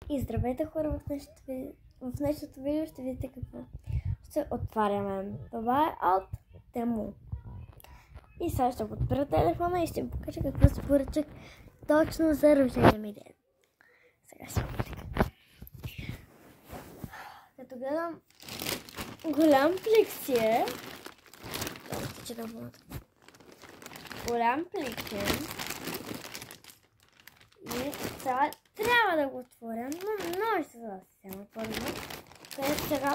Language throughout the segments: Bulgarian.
И здравейте хора, в днешното видео ще видите какво ще отваряме. Това е от Temu. И сега ще подпра телефона и ще ви покажа какво се поръчах точно за рождения ми ден. Сега ще видите. Като гледам голям плексие. Голям плексие. И сега трябва да го отворя, но много ще се засема първо. Където сега,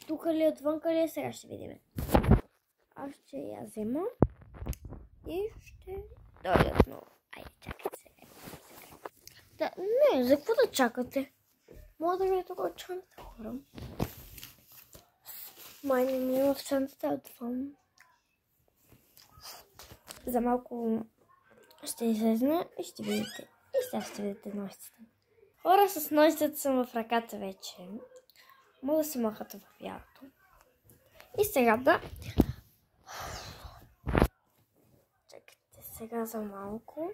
тук ли, отвънка ли, сега ще видим. Аз ще я взема и ще дойда отново. Айде, чакайте сега. Да, не, за какво да чакате? Мога да ми е тук от чантата, хора. Май не ми е в чантата, отвън. За малко ще излезна и ще видите. И сега ще видите ножицата. Хора, с ножицата съм в ръката вече. Мога да се махат в бялото. И сега да... Чакайте сега за малко.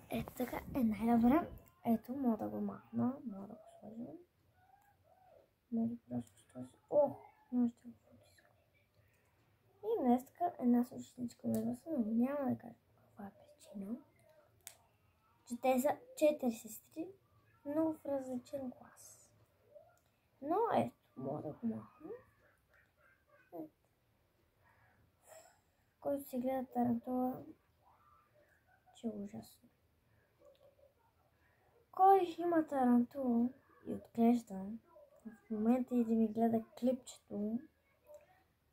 Ето така е най-добре. Ето, мога да го махна. Мога да го сложим. Мога да го сложим. О, ножицата го потиска. И днес така една сушничка нагласа, но няма да кажа каква е причина. Че те са 4 сестри, но в различен клас. Но ето, мога да го махна. Който си гледа Тарантула, че е ужасно. Кой има Тарантула и отглежда в момента и да ми гледа клипчето,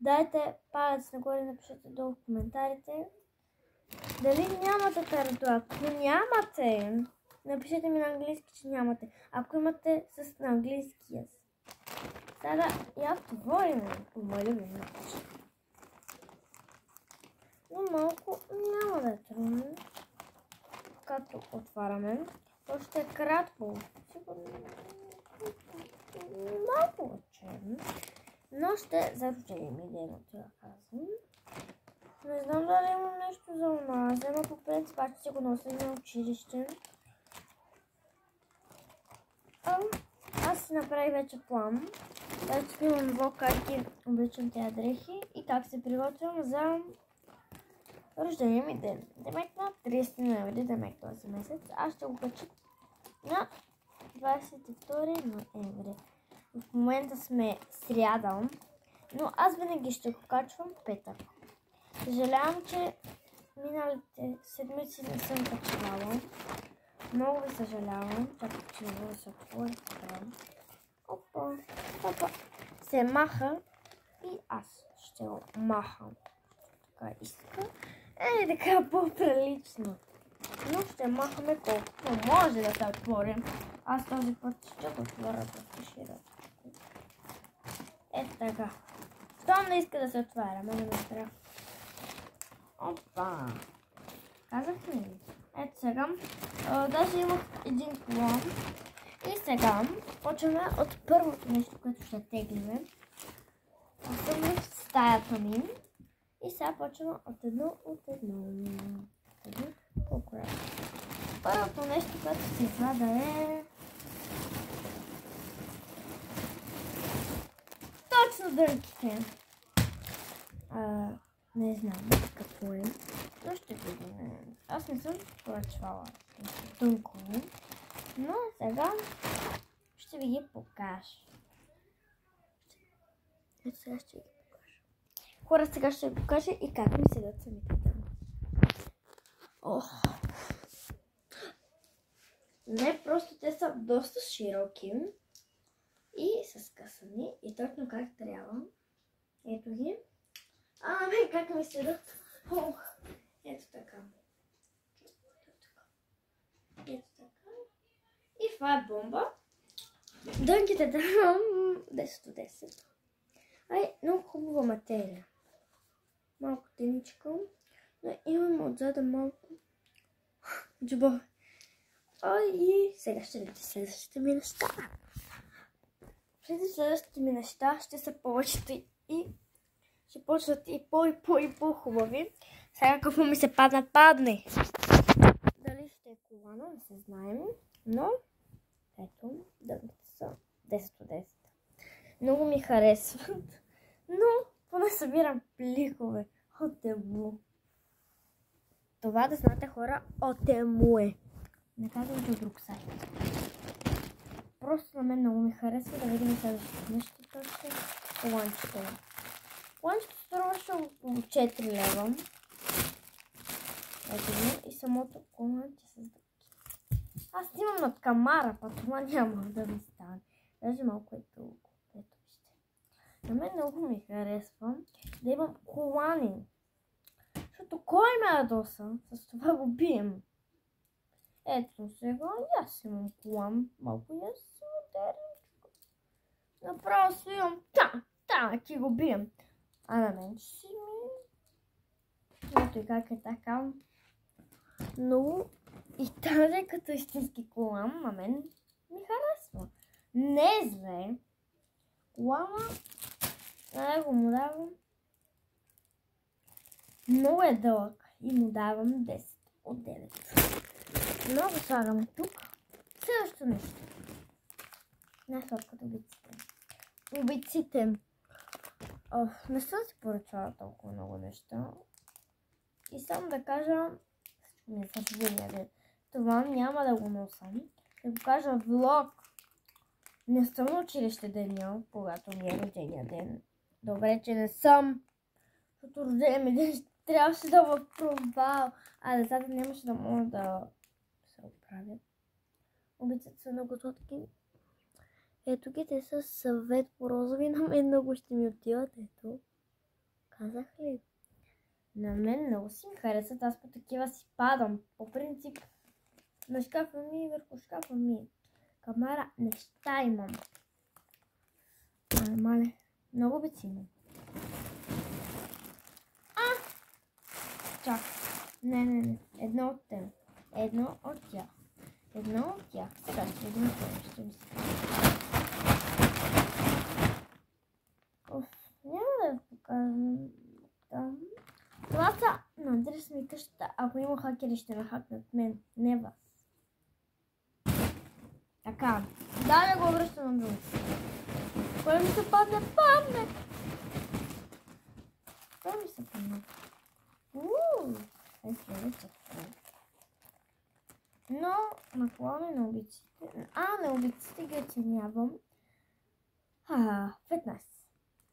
дайте палец нагоре и напишете долу в коментарите дали нямате Тарантула. Ако нямате, напишете ми на английски, че нямате. Ако имате с на английски язик. Сега я отворим. Помоля ми напиша. Но малко няма да е трудно. Като отваряме. То ще е кратко. Малко учебно. Но ще за рождение ми ден, да казвам. Не знам дали имам нещо за онази, но по принцип аз ще го нося на училище. Аз си направих вече план. Вече имам влог как ги обличам тези дрехи и как се приготвям за рождения ми ден. Демек на 30 ноември, демек този месец. Аз ще го кача на 22 ноември. В момента сме сряда, но аз винаги ще го качвам петък. Съжалявам, че миналите седмици не съм качвала. Много ви съжалявам. Чакай, че не да се отвори. Опа. Се маха и аз ще го махам. Така иска. Така по-прилично. Но ще махаме колкото може да се отворим. Аз този път ще го отворя да се широко. Ето така. Щом не иска да се отваря, ме не страх. Опа! Казах ли? Ето сега. Даже имах един клон. И сега почваме от първото нещо, което ще теглиме. Аз съм в стаята ми. И сега почваме от едно. Колко е? Първото нещо, което се извада е... Точно дънките. Не знам какво е, но ще видим. Аз не съм поръчвала дънкове, но сега ще ви ги покажа. Ето сега ще ви ги покажа. Хора, сега ще ви покажа и как ми седят самите дънки. Не, просто те са доста широки и са скъсани и точно как трябва. Ето ги. Как ми седат? Ето така. Ето така. И това е бомба. Дънките давам 10 от 10. Много хубава материя. Малко теничка. Но имам отзада малко джуба. И сега ще видите следващите ми неща. Преди следващите ми неща ще са повечето и ще почват и по-хубави. Сега какво ми се падне. Дали ще е колана, не се знаем. Но Ето, дънките са 10 от 10. Много ми харесват, но поне събирам пликове от Тему. Това да знаете, хора, от Тему е. Не казвам, че от друг сайт. Просто на мен много ми харесва. Да видим следващото нещо. Коланчето. Коланчето струваше около 4 лева. Ето го и самото коланче с дъвки. Аз имам над камара, па това няма да ми стане. Даже малко е дълго. Ето вижте. На мен много ми харесва да имам колани. Защото кой ме ядоса? С това го бием. Ето сега и аз имам колан. Малко я си модерничко. Направо си имам ти го бием. А на мен си ми... Ето и как е така. Но и тази като истински колан на мен ми харесва. Не е зле. Колана на него му давам. Много е дълъг и му давам 10 от 9. Много слагаме тук. Следващото нещо. Най-сладкото обиците. Обиците. Не съм си поръчала толкова много неща. И само да кажа, не съжаление, това няма да го носа. Да го кажа влог. Не съм на училище деня, когато ми е рождения ден. Добре, че не съм. Защото рождения ми ден трябваше да в провал. А децата нямаше да могат да се оправят. Обиците са много сладки. Ето ги, те са съвет по розови. На мен много ще ми отиват. Ето. Казах ли? На мен много си ми харесват. Аз по такива си падам. По принцип на шкафа ми и върху шкафа ми. Камара неща имам. Мале. Много обици имам. Чак. Не. Едно от тях. Едно от тях. Сега ще видим следващото ми се. Няма да ви покажам там. Това са на адрес ми къщата. Ако има хакери, ще нахакнат мен. Не вас. Така. Да, го връщам на друг. Кой ми се падне? Кой ми се падне? Но наклони на обиците. На обиците ги оценявам 15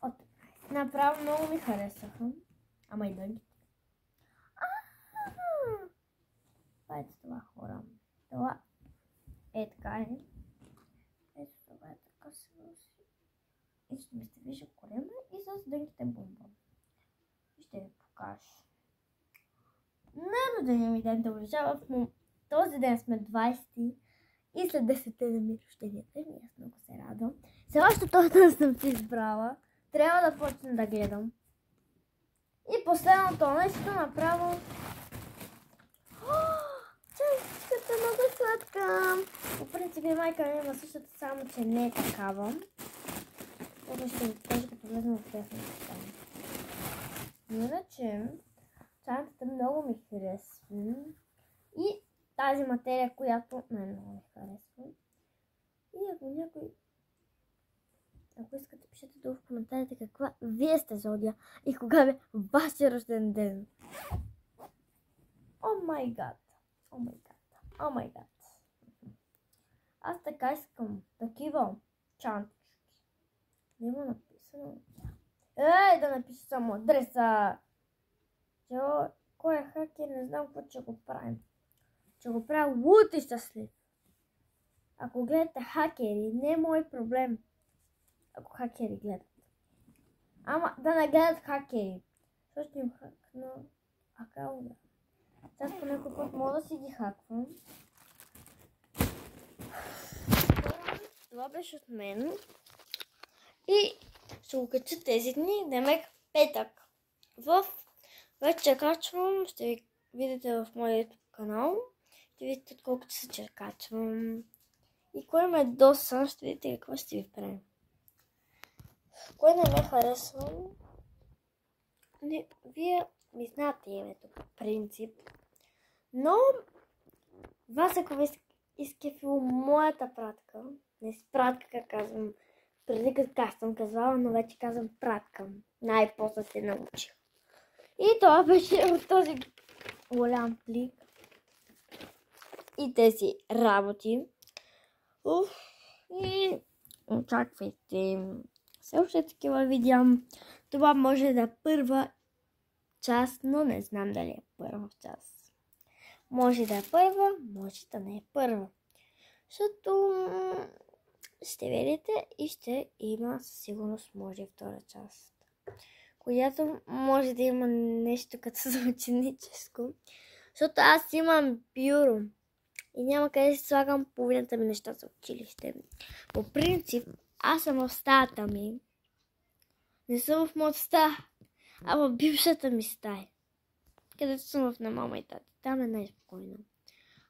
от 15. Направо много ми харесаха. Ама и дънките. Това е това, хора. Това е така е. Ето това е така се носи. И ще ми се вижда корема и с дънките бомба. И ще ви покажа. На рождения ми ден да увеличава. Този ден сме 20 и след 10 дена ми рождения ден. И аз много се радвам. Сега още този ден съм си избрала. Трябва да почна да гледам. И последното нещо направо. Чайчката много сладка. По принцип майка ми има същата, само че не е такава. Това ще ви покажа като влезна в тяхната стана. Иначе чантата много ми харесва. И тази материя, която най-много ми харесва. И ако искате, пишете долу в коментарите каква вие сте зодия и кога е вашия рожден ден. О май гад. Аз така искам такива чантички. Няма написано. Да напиша само адреса. Кой е хакер, не знам какво ще го правим. Ще го правя луд и щастлив. Ако гледате хакери, не е мой проблем. Ако хакери гледат. Ама да не гледат хакери. Също им хакна акаунта. Аз по някой път мога да си ги хаквам. Това беше от мен. И ще го кача тези дни, демек петък. Вече качвам, ще ви видите в моя YouTube канал. Ще видите колко часа че качвам. И кой ме доса, ще видите какво ще ви правим. Кой не ме харесва? Вие ми знаете името по принцип. Но вас ако изкефило моята пратка. Не с пратка, как казвам. Преди как съм казвала, но вече казвам пратка. Най-после се научих. И това беше от този голям плик. И тези работи. И очаквайте все още такива видео. Това може да е първа част, но не знам дали е първа част. Може да е първа, може да не е първа. Защото ще видите и ще има със сигурност може и втора част. Която може да има нещо като за ученическо. Защото аз имам бюро и няма къде да си слагам половината ми неща за училище. По принцип, аз съм в стаята ми. Не съм в моята стая, а в бившата ми стая. Където съм на мама и тати. Там е най-спокойно.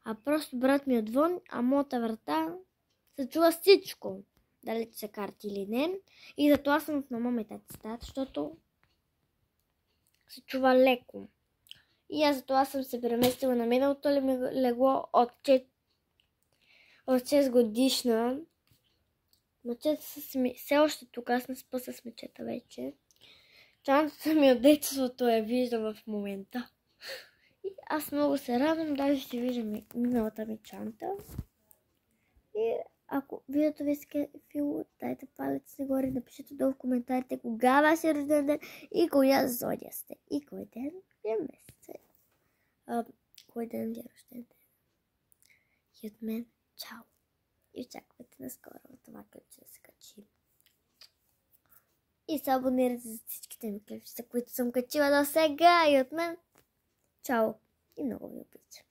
А просто брат ми отвън, а моята врата се чува всичко. Дали се карти или не. И затова съм на мама и тати стаята, защото се чува леко. И аз затова съм се преместила на миналото легло от 6 годишна. Мъчета са все още тук, аз не спа с мечета вече. Чантата ми от детството я виждам в момента. И аз много се радвам, даже ще виждам миналата ми чанта. И ако видеото ви е скефило, дайте палец нагоре, напишете долу в коментарите кога вашия рожден ден и коя зодия сте. И кой ден е месец. Кой ден ви е рожден ден. И от мен, чао! И очаквате наскоро това клипче да се качи. И се абонирайте за всичките ми клипчета, които съм качила до сега. И от мен, чао! И много ви обичам.